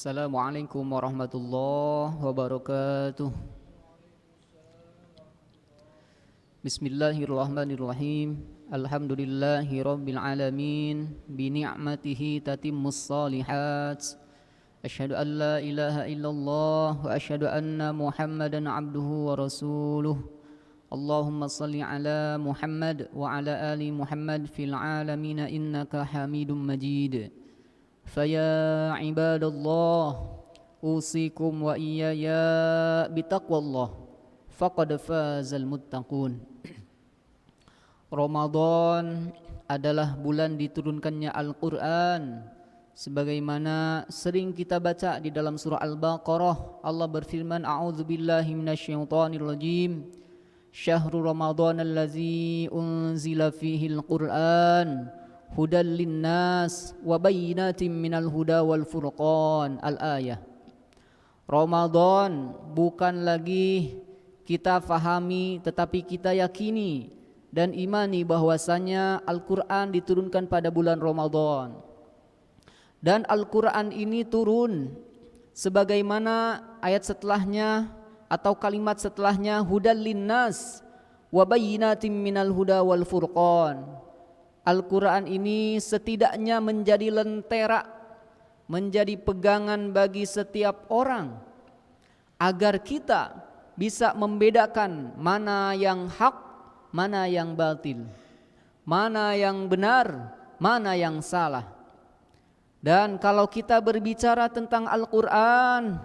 Assalamualaikum warahmatullahi wabarakatuh. Bismillahirrahmanirrahim. Alhamdulillahi rabbil alamin. Bi ni'matihi tatimmus shalihat. Asyhadu an la ilaha illallah wa asyhadu anna Muhammadan abduhu wa rasuluh. Allahumma salli ala Muhammad wa ala ali Muhammad fil alamin innaka Hamidum Majid. Faya ibadallah usikum wa iyaya bitaqwallah faqad fazal muttaqun. Ramadan adalah bulan diturunkannya Al-Quran. Sebagaimana sering kita baca di dalam surah Al-Baqarah, Allah berfirman, a'udzubillahi minasyaitonir rajim. Syahrul Ramadan allazi unzila fihi al-Quran hudal linnas wa bayyinatin minal huda wal furqan. Al-ayah. Ramadan bukan lagi kita fahami, tetapi kita yakini dan imani bahwasanya Al-Quran diturunkan pada bulan Ramadan. Dan Al-Quran ini turun sebagaimana ayat setelahnya atau kalimat setelahnya, hudal linnas wa bayyinatin minal huda wal furqan. Al-Quran ini setidaknya menjadi lentera, menjadi pegangan bagi setiap orang agar kita bisa membedakan mana yang hak, mana yang batil, mana yang benar, mana yang salah. Dan kalau kita berbicara tentang Al-Quran,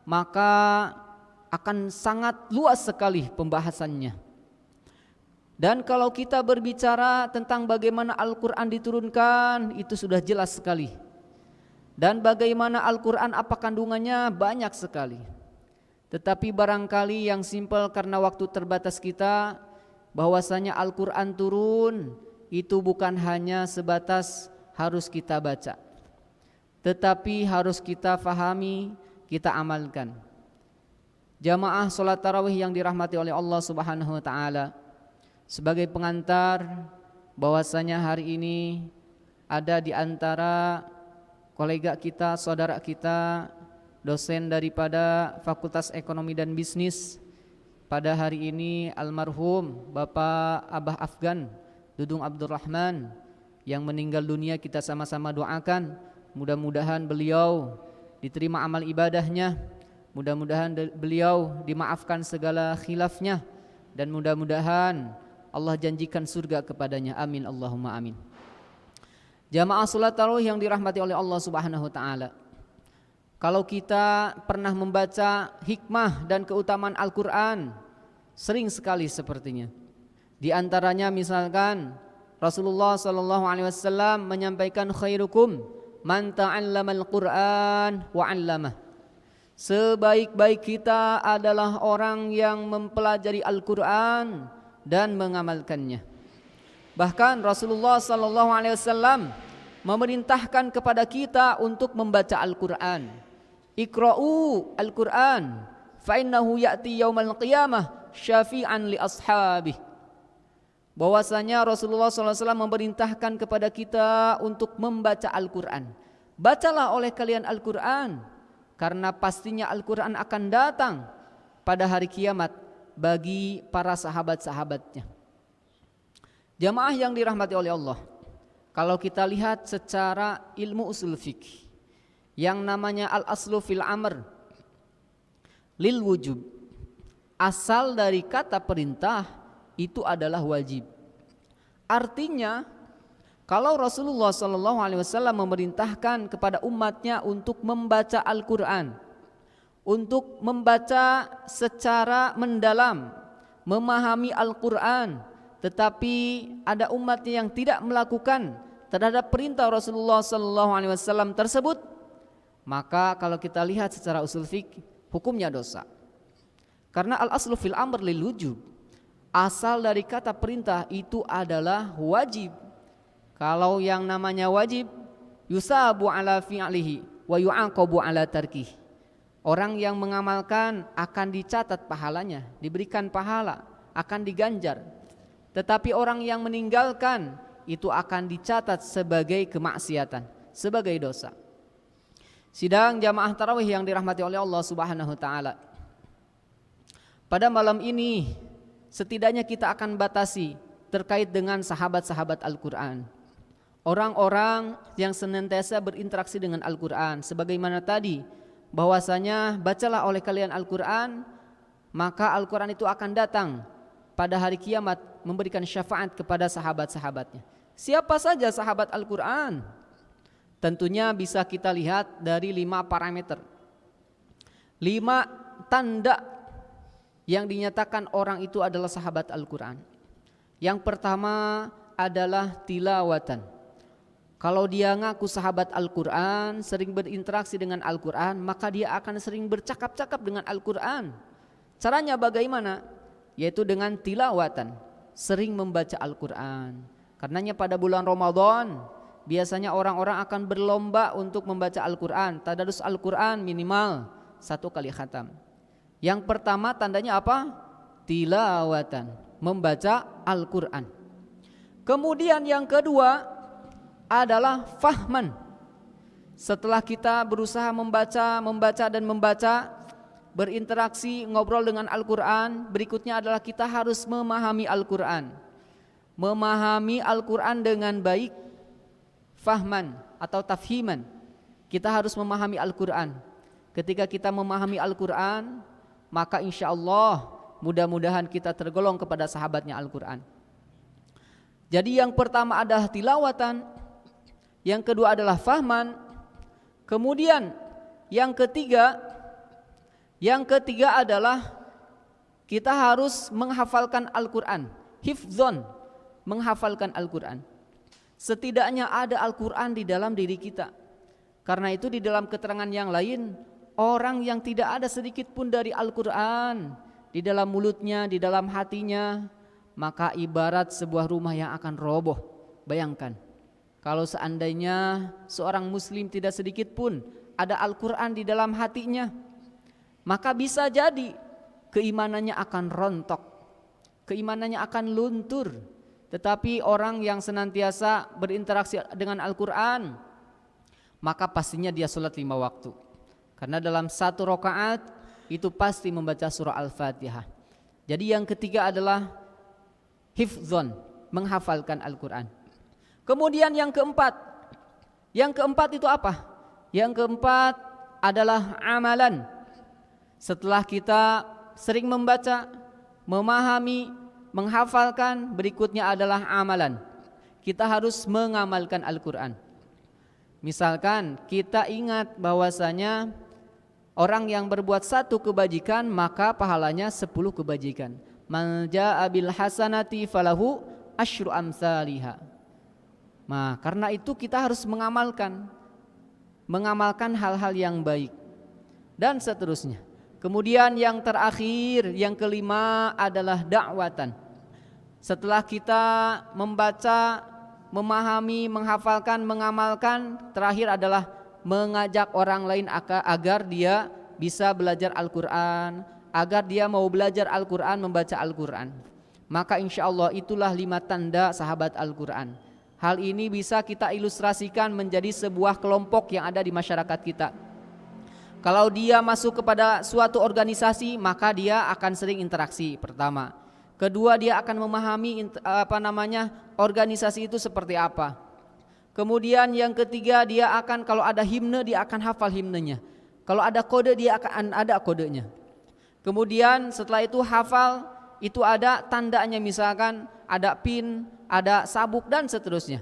maka akan sangat luas sekali pembahasannya. Dan kalau kita berbicara tentang bagaimana Al-Quran diturunkan, itu sudah jelas sekali. Dan bagaimana Al-Quran apa kandungannya, banyak sekali. Tetapi barangkali yang simpel karena waktu terbatas kita, bahwasanya Al-Quran turun itu bukan hanya sebatas harus kita baca, tetapi harus kita fahami, kita amalkan. Jamaah sholat tarawih yang dirahmati oleh Allah Subhanahu wa ta'ala, sebagai pengantar bahwasanya hari ini ada di antara kolega kita, saudara kita, dosen daripada Fakultas Ekonomi dan Bisnis pada hari ini, almarhum Bapak Abah Afgan Dudung Abdurrahman yang meninggal dunia. Kita sama-sama doakan mudah-mudahan beliau diterima amal ibadahnya, mudah-mudahan beliau dimaafkan segala khilafnya, dan mudah-mudahan Allah janjikan surga kepadanya. Amin Allahumma amin. Jamaah salat tarawih yang dirahmati oleh Allah Subhanahu wa taala, kalau kita pernah membaca hikmah dan keutamaan Al-Quran, sering sekali sepertinya. Di antaranya misalkan Rasulullah SAW menyampaikan, khairukum man ta'allamal Qur'an wa 'allamah. Sebaik-baik kita adalah orang yang mempelajari Al-Quran dan mengamalkannya. Bahkan Rasulullah SAW memerintahkan kepada kita untuk membaca Al-Quran. Iqra'u Al-Quran fa innahu ya'ti yaumal qiyamah syafi'an li ashabih. Bahwasanya Rasulullah SAW memerintahkan kepada kita untuk membaca Al-Quran. Bacalah oleh kalian Al-Quran, karena pastinya Al-Quran akan datang pada hari kiamat bagi para sahabat-sahabatnya. Jamaah yang dirahmati oleh Allah, kalau kita lihat secara ilmu usul fikih, yang namanya al-aslu fil amr lil wujub, asal dari kata perintah itu adalah wajib. Artinya kalau Rasulullah SAW memerintahkan kepada umatnya untuk membaca Al-Quran, untuk membaca secara mendalam, memahami Al-Quran, tetapi ada umatnya yang tidak melakukan terhadap perintah Rasulullah SAW tersebut, maka kalau kita lihat secara usul fikih, hukumnya dosa. Karena al-aslu fil amr lil wujub, asal dari kata perintah itu adalah wajib. Kalau yang namanya wajib, yusabu ala fi'lihi wa yu'aqabu ala tarkihi. Orang yang mengamalkan akan dicatat pahalanya, diberikan pahala, akan diganjar. Tetapi orang yang meninggalkan itu akan dicatat sebagai kemaksiatan, sebagai dosa. Sidang jamaah tarawih yang dirahmati oleh Allah Subhanahu wa taala. Pada malam ini setidaknya kita akan batasi terkait dengan sahabat-sahabat Al-Qur'an. Orang-orang yang senantiasa berinteraksi dengan Al-Qur'an, sebagaimana tadi bahwasanya bacalah oleh kalian Al-Qur'an, maka Al-Qur'an itu akan datang pada hari kiamat memberikan syafaat kepada sahabat-sahabatnya. Siapa saja sahabat Al-Qur'an? Tentunya bisa kita lihat dari 5 parameter, 5 tanda yang dinyatakan orang itu adalah sahabat Al-Qur'an. Yang pertama adalah tilawatan. Kalau dia ngaku sahabat Al-Qur'an, sering berinteraksi dengan Al-Qur'an, maka dia akan sering bercakap-cakap dengan Al-Qur'an. Caranya bagaimana? Yaitu dengan tilawatan, sering membaca Al-Qur'an. Karenanya pada bulan Ramadan biasanya orang-orang akan berlomba untuk membaca Al-Qur'an, tadarus Al-Qur'an minimal 1 kali khatam. Yang pertama tandanya apa? Tilawatan, membaca Al-Qur'an. Kemudian yang kedua adalah fahman. Setelah kita berusaha membaca dan membaca, berinteraksi, ngobrol dengan Al-Qur'an, berikutnya adalah kita harus memahami Al-Qur'an. Memahami Al-Qur'an dengan baik, fahman atau tafhiman. Kita harus memahami Al-Qur'an. Ketika kita memahami Al-Qur'an, maka insya Allah mudah-mudahan kita tergolong kepada sahabatnya Al-Qur'an. Jadi yang pertama adalah tilawatan, yang kedua adalah fahman, kemudian yang ketiga adalah kita harus menghafalkan Al-Qur'an, hifdzon, menghafalkan Al-Qur'an. Setidaknya ada Al-Qur'an di dalam diri kita. Karena itu di dalam keterangan yang lain, orang yang tidak ada sedikit pun dari Al-Qur'an di dalam mulutnya, di dalam hatinya, maka ibarat sebuah rumah yang akan roboh. Bayangkan, kalau seandainya seorang muslim tidak sedikit pun ada Al-Qur'an di dalam hatinya, maka bisa jadi keimanannya akan rontok, keimanannya akan luntur. Tetapi orang yang senantiasa berinteraksi dengan Al-Qur'an, maka pastinya dia sholat 5 waktu. Karena dalam 1 rakaat itu pasti membaca surah Al-Fatihah. Jadi yang ketiga adalah hifdzon, menghafalkan Al-Qur'an. Kemudian yang keempat itu apa? Yang keempat adalah amalan. Setelah kita sering membaca, memahami, menghafalkan, berikutnya adalah amalan. Kita harus mengamalkan Al-Qur'an. Misalkan kita ingat bahwasanya orang yang berbuat 1 kebajikan maka pahalanya 10 kebajikan. Man jaa bil hasanati falahu asyru amsalihha. Nah, karena itu kita harus mengamalkan hal-hal yang baik dan seterusnya. Kemudian yang terakhir, yang kelima adalah dakwatan. Setelah kita membaca, memahami, menghafalkan, mengamalkan, terakhir adalah mengajak orang lain agar dia bisa belajar Al-Qur'an, agar dia mau belajar Al-Qur'an, membaca Al-Qur'an. Maka insya Allah itulah 5 tanda sahabat Al-Qur'an. Hal ini bisa kita ilustrasikan menjadi sebuah kelompok yang ada di masyarakat kita. Kalau dia masuk kepada suatu organisasi, maka dia akan sering interaksi, pertama. Kedua, dia akan memahami organisasi itu seperti apa. Kemudian yang ketiga, dia akan, kalau ada himne, dia akan hafal himnenya. Kalau ada kode, dia akan ada kodenya. Kemudian setelah itu hafal, itu ada tandanya, misalkan ada pin, ada sabuk dan seterusnya.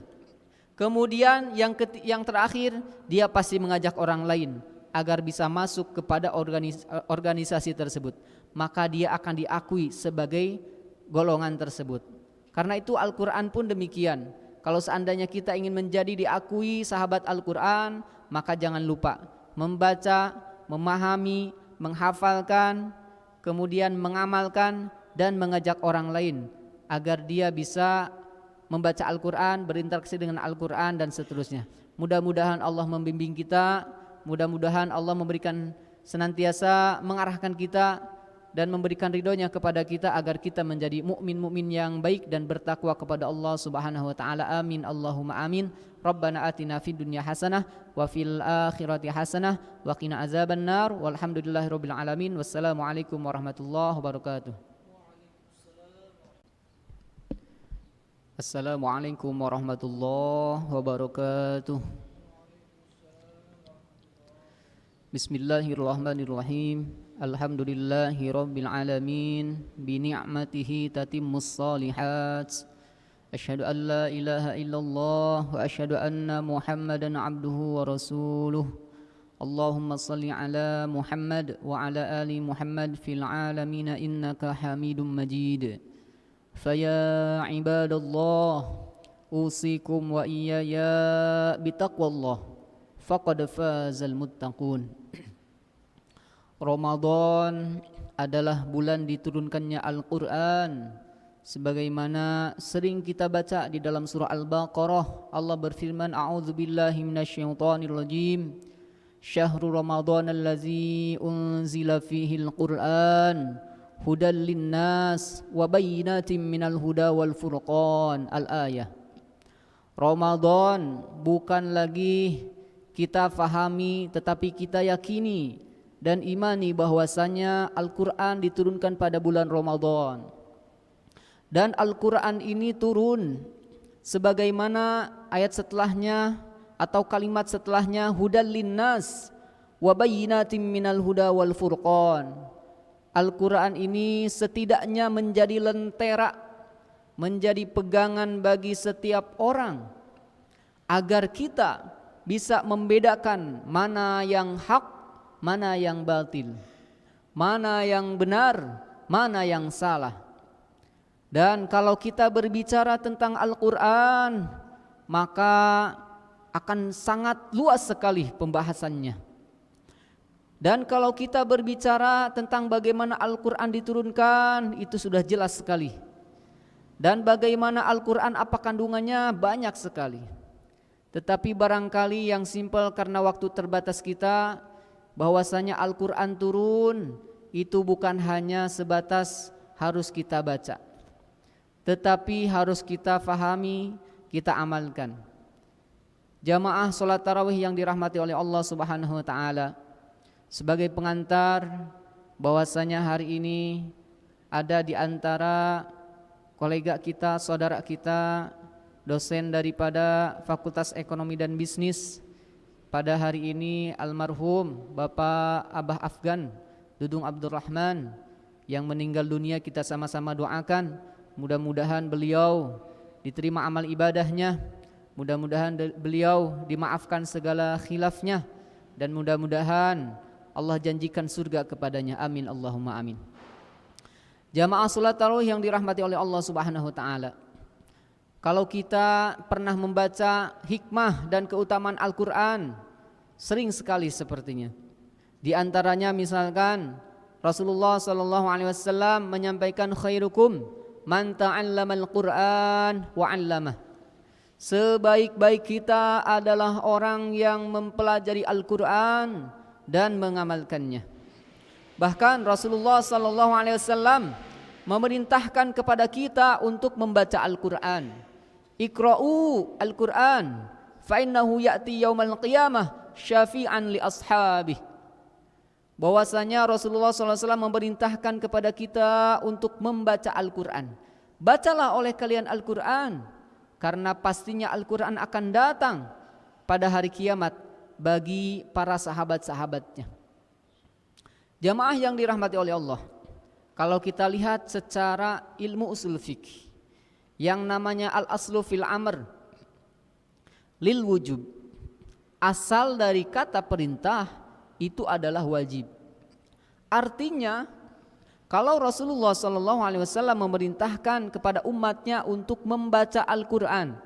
Kemudian yang terakhir, dia pasti mengajak orang lain agar bisa masuk kepada organisasi tersebut. Maka dia akan diakui sebagai golongan tersebut. Karena itu Al-Qur'an pun demikian. Kalau seandainya kita ingin menjadi diakui sahabat Al-Qur'an, maka jangan lupa membaca, memahami, menghafalkan, kemudian mengamalkan dan mengajak orang lain agar dia bisa membaca Al-Qur'an, berinteraksi dengan Al-Qur'an dan seterusnya. Mudah-mudahan Allah membimbing kita, mudah-mudahan Allah memberikan senantiasa mengarahkan kita dan memberikan ridhonya kepada kita agar kita menjadi mukmin-mukmin yang baik dan bertakwa kepada Allah Subhanahu wa taala. Amin Allahumma amin. Rabbana atina fid dunya hasanah wa fil akhirati hasanah wa qina azabannar. Walhamdulillahirabbil alamin. Wassalamualaikum warahmatullahi wabarakatuh. Assalamualaikum warahmatullahi wabarakatuh. Bismillahirrahmanirrahim. Alhamdulillahi rabbil alamin. Bi ni'matihi tatimmus shalihat. Asyhadu an la ilaha illallah wa asyhadu anna Muhammadan abduhu wa rasuluh. Allahumma salli ala Muhammad wa ala ali Muhammad fil alamin innaka Hamidum Majid. Faya ibadallah usikum wa iyaya bitaqwallah faqad fazal muttaqun. Ramadan adalah bulan diturunkannya Al-Quran. Sebagaimana sering kita baca di dalam surah Al-Baqarah, Allah berfirman, A'udzubillahi minasyaitonirrajim. Syahrul Ramadan allazi unzila fihi al-Quran hudal linnas wa bayyinatin minal huda wal furqan. Al-ayah. Ramadan bukan lagi kita fahami, tetapi kita yakini dan imani bahwasanya Al-Quran diturunkan pada bulan Ramadan. Dan Al-Quran ini turun sebagaimana ayat setelahnya atau kalimat setelahnya, hudal linnas wa bayyinatin minal huda wal furqan. Al-Quran ini setidaknya menjadi lentera, menjadi pegangan bagi setiap orang agar kita bisa membedakan mana yang hak, mana yang batil, mana yang benar, mana yang salah. Dan kalau kita berbicara tentang Al-Quran, maka akan sangat luas sekali pembahasannya. Dan kalau kita berbicara tentang bagaimana Al-Quran diturunkan, itu sudah jelas sekali. Dan bagaimana Al-Quran apa kandungannya, banyak sekali. Tetapi barangkali yang simpel karena waktu terbatas kita, bahwasanya Al-Quran turun itu bukan hanya sebatas harus kita baca, tetapi harus kita fahami, kita amalkan. Jamaah sholat tarawih yang dirahmati oleh Allah Subhanahu wa ta'ala, sebagai pengantar bahwasanya hari ini ada di antara kolega kita, saudara kita, dosen daripada Fakultas Ekonomi dan Bisnis pada hari ini, almarhum Bapak Abah Afgan Dudung Abdurrahman yang meninggal dunia. Kita sama-sama doakan mudah-mudahan beliau diterima amal ibadahnya, mudah-mudahan beliau dimaafkan segala khilafnya, dan mudah-mudahan Allah janjikan surga kepadanya. Amin Allahumma amin. Jamaah salat tarawih yang dirahmati oleh Allah Subhanahu wa taala. Kalau kita pernah membaca hikmah dan keutamaan Al-Quran, sering sekali sepertinya. Di antaranya misalkan Rasulullah SAW menyampaikan, khairukum man ta'allamal Qur'an wa 'allamah. Sebaik-baik kita adalah orang yang mempelajari Al-Quran dan mengamalkannya. Bahkan Rasulullah SAW memerintahkan kepada kita untuk membaca Al-Quran. Iqra'u Al-Quran fa innahu ya'ti yaumal qiyamah syafi'an li ashabih. Bahwasanya Rasulullah SAW memerintahkan kepada kita untuk membaca Al-Quran. Bacalah oleh kalian Al-Quran, karena pastinya Al-Quran akan datang pada hari kiamat bagi para sahabat-sahabatnya. Jamaah yang dirahmati oleh Allah, kalau kita lihat secara ilmu usul fikih, yang namanya al-aslu fil amr lil wujub, asal dari kata perintah itu adalah wajib. Artinya kalau Rasulullah SAW memerintahkan kepada umatnya untuk membaca Al-Quran,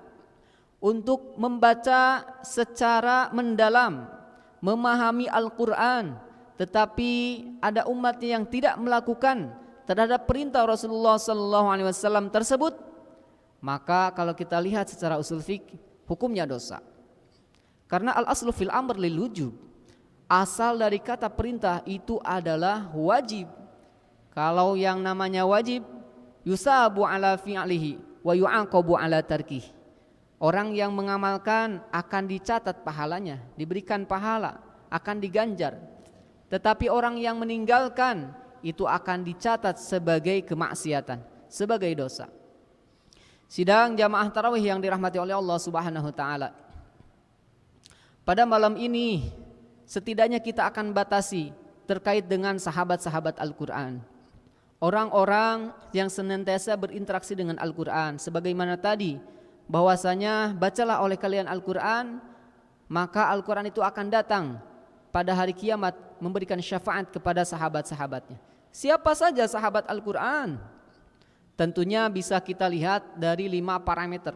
untuk membaca secara mendalam, memahami Al-Quran, tetapi ada umatnya yang tidak melakukan terhadap perintah Rasulullah SAW tersebut, maka kalau kita lihat secara usul fikih, hukumnya dosa. Karena al-aslu fil amr lil wujub, asal dari kata perintah itu adalah wajib. Kalau yang namanya wajib, yusabu ala fi'lihi wa yu'aqabu ala tarkih. Orang yang mengamalkan akan dicatat pahalanya, diberikan pahala, akan diganjar. Tetapi orang yang meninggalkan itu akan dicatat sebagai kemaksiatan, sebagai dosa. Sidang jamaah tarawih yang dirahmati oleh Allah Subhanahu wa taala. Pada malam ini setidaknya kita akan batasi terkait dengan sahabat-sahabat Al-Qur'an. Orang-orang yang senantiasa berinteraksi dengan Al-Qur'an, sebagaimana tadi bahwasanya bacalah oleh kalian Al-Qur'an, maka Al-Qur'an itu akan datang pada hari kiamat memberikan syafaat kepada sahabat-sahabatnya. Siapa saja sahabat Al-Qur'an? Tentunya bisa kita lihat dari 5 parameter,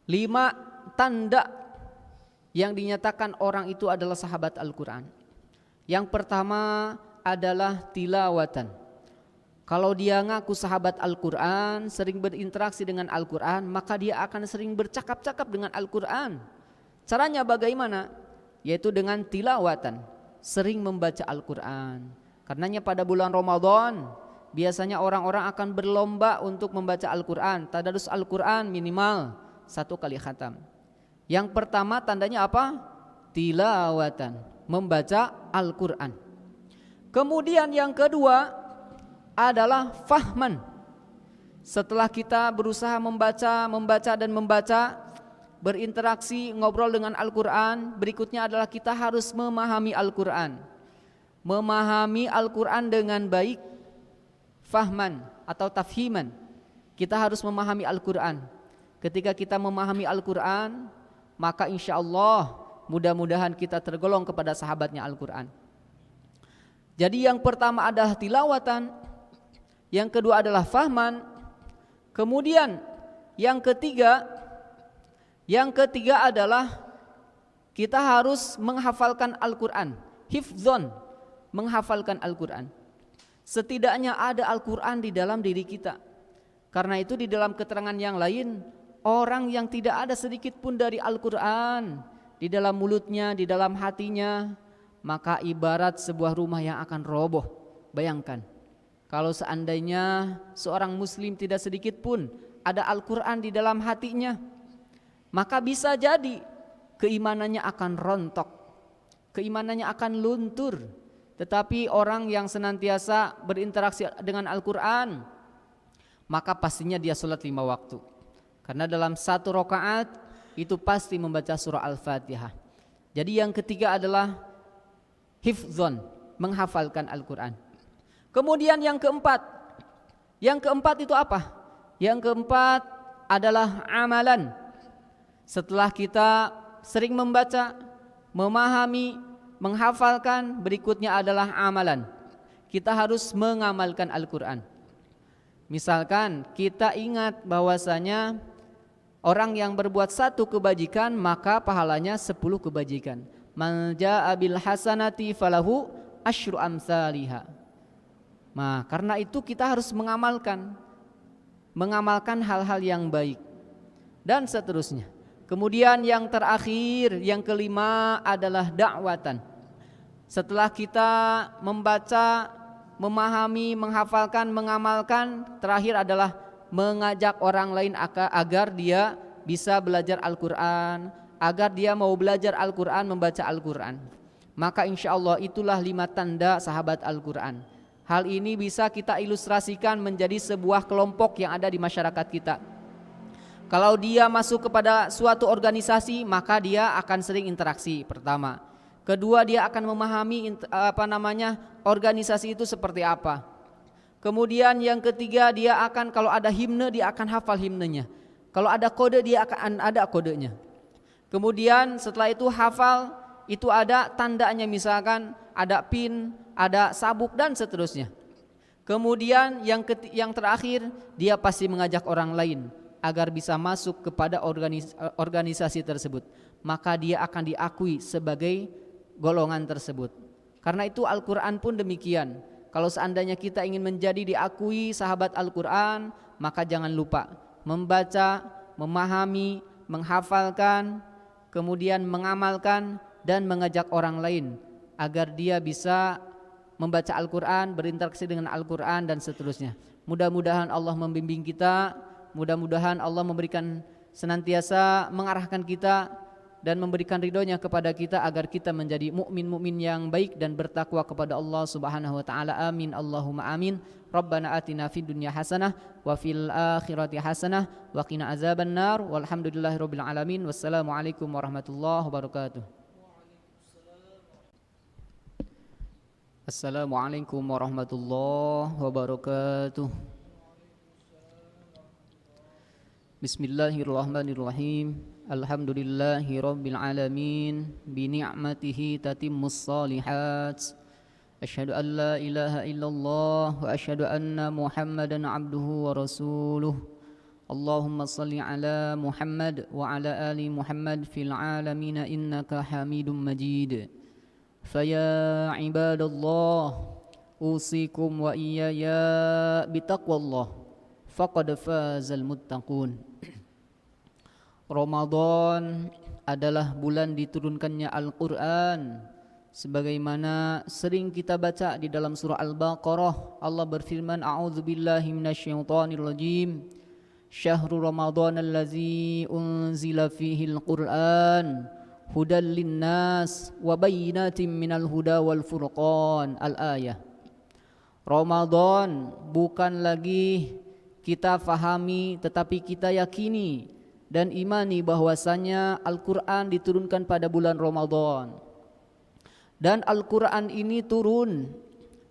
5 tanda yang dinyatakan orang itu adalah sahabat Al-Qur'an. Yang pertama adalah tilawatan. Kalau dia ngaku sahabat Al-Qur'an, sering berinteraksi dengan Al-Qur'an, maka dia akan sering bercakap-cakap dengan Al-Qur'an. Caranya bagaimana? Yaitu dengan tilawatan, sering membaca Al-Qur'an. Karenanya pada bulan Ramadan biasanya orang-orang akan berlomba untuk membaca Al-Qur'an, tadarus Al-Qur'an minimal 1 kali khatam. Yang pertama tandanya apa? Tilawatan, membaca Al-Qur'an. Kemudian yang kedua adalah fahman. Setelah kita berusaha membaca dan membaca, berinteraksi, ngobrol dengan Al-Qur'an, berikutnya adalah kita harus memahami Al-Qur'an. Memahami Al-Qur'an dengan baik, fahman atau tafhiman. Kita harus memahami Al-Qur'an. Ketika kita memahami Al-Qur'an, maka insya Allah mudah-mudahan kita tergolong kepada sahabatnya Al-Qur'an. Jadi yang pertama adalah tilawatan, yang kedua adalah fahman, kemudian yang ketiga adalah kita harus menghafalkan Al-Qur'an, hifdzon, menghafalkan Al-Qur'an. Setidaknya ada Al-Qur'an di dalam diri kita. Karena itu di dalam keterangan yang lain, orang yang tidak ada sedikit pun dari Al-Qur'an di dalam mulutnya, di dalam hatinya, maka ibarat sebuah rumah yang akan roboh. Bayangkan, kalau seandainya seorang muslim tidak sedikit pun ada Al-Qur'an di dalam hatinya, maka bisa jadi keimanannya akan rontok, keimanannya akan luntur. Tetapi orang yang senantiasa berinteraksi dengan Al-Qur'an, maka pastinya dia sholat 5 waktu. Karena dalam 1 rakaat itu pasti membaca surah Al-Fatihah. Jadi yang ketiga adalah hifdzon, menghafalkan Al-Qur'an. Kemudian yang keempat itu apa? Yang keempat adalah amalan. Setelah kita sering membaca, memahami, menghafalkan, berikutnya adalah amalan. Kita harus mengamalkan Al-Qur'an. Misalkan kita ingat bahwasanya orang yang berbuat 1 kebajikan maka pahalanya 10 kebajikan. Man jaa'a bil hasanati falahu asyru amsalihha. Nah, karena itu kita harus mengamalkan hal-hal yang baik dan seterusnya. Kemudian yang terakhir, yang kelima adalah dakwatan. Setelah kita membaca, memahami, menghafalkan, mengamalkan, terakhir adalah mengajak orang lain agar dia bisa belajar Al-Qur'an, agar dia mau belajar Al-Qur'an, membaca Al-Qur'an. Maka insya Allah itulah 5 tanda sahabat Al-Qur'an. Hal ini bisa kita ilustrasikan menjadi sebuah kelompok yang ada di masyarakat kita. Kalau dia masuk kepada suatu organisasi, maka dia akan sering interaksi, pertama. Kedua, dia akan memahami organisasi itu seperti apa. Kemudian yang ketiga, dia akan, kalau ada himne, dia akan hafal himnenya. Kalau ada kode, dia akan ada kodenya. Kemudian setelah itu hafal, itu ada tandanya, misalkan ada pin, ada sabuk dan seterusnya. Kemudian yang terakhir, dia pasti mengajak orang lain agar bisa masuk kepada organisasi tersebut. Maka dia akan diakui sebagai golongan tersebut. Karena itu Al-Qur'an pun demikian. Kalau seandainya kita ingin menjadi diakui sahabat Al-Qur'an, maka jangan lupa membaca, memahami, menghafalkan, kemudian mengamalkan dan mengajak orang lain agar dia bisa membaca Al-Quran, berinteraksi dengan Al-Quran dan seterusnya. Mudah-mudahan Allah membimbing kita, mudah-mudahan Allah memberikan senantiasa mengarahkan kita dan memberikan ridhonya kepada kita agar kita menjadi mukmin-mukmin yang baik dan bertakwa kepada Allah Subhanahu wa taala. Amin Allahumma amin. Rabbana atina fid dunya hasanah wa fil akhirati hasanah wa qina azabannar. Walhamdulillahirabbil alamin. Wassalamualaikum warahmatullahi wabarakatuh. Assalamualaikum warahmatullahi wabarakatuh. Bismillahirrahmanirrahim. Alhamdulillahi rabbil alamin. Bi ni'matihi tatimmus salihat. Asyhadu an la ilaha illallah wa asyhadu anna Muhammadan abduhu wa rasuluh. Allahumma salli ala Muhammad wa ala ali Muhammad fil alamin innaka Hamidum Majid. Faya ibadallah usikum wa iyaya bitaqwallah faqad fazal muttaqun. Ramadan adalah bulan diturunkannya Al-Quran. Sebagaimana sering kita baca di dalam surah Al-Baqarah, Allah berfirman, A'udzubillahi minasyaitonirrajim. Syahrul Ramadan allazi unzila fihi al-Quran hudal linnas wa bayyinatin minal huda wal furqan. Al-ayah. Ramadan bukan lagi kita fahami tetapi kita yakini dan imani bahwasanya Al-Quran diturunkan pada bulan Ramadan. Dan Al-Quran ini turun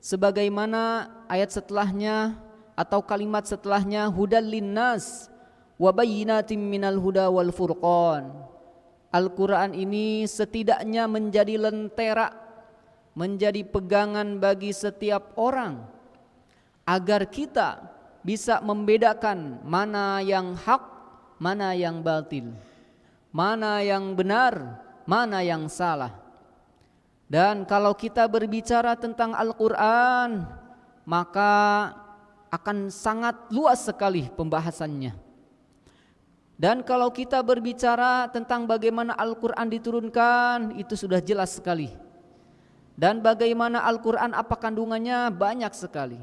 sebagaimana ayat setelahnya atau kalimat setelahnya, hudal linnas wa bayyinatin minal huda wal furqan. Al-Quran ini setidaknya menjadi lentera, menjadi pegangan bagi setiap orang agar kita bisa membedakan mana yang hak, mana yang batil, mana yang benar, mana yang salah. Dan kalau kita berbicara tentang Al-Quran, maka akan sangat luas sekali pembahasannya. Dan kalau kita berbicara tentang bagaimana Al-Quran diturunkan, itu sudah jelas sekali. Dan bagaimana Al-Quran apa kandungannya, banyak sekali.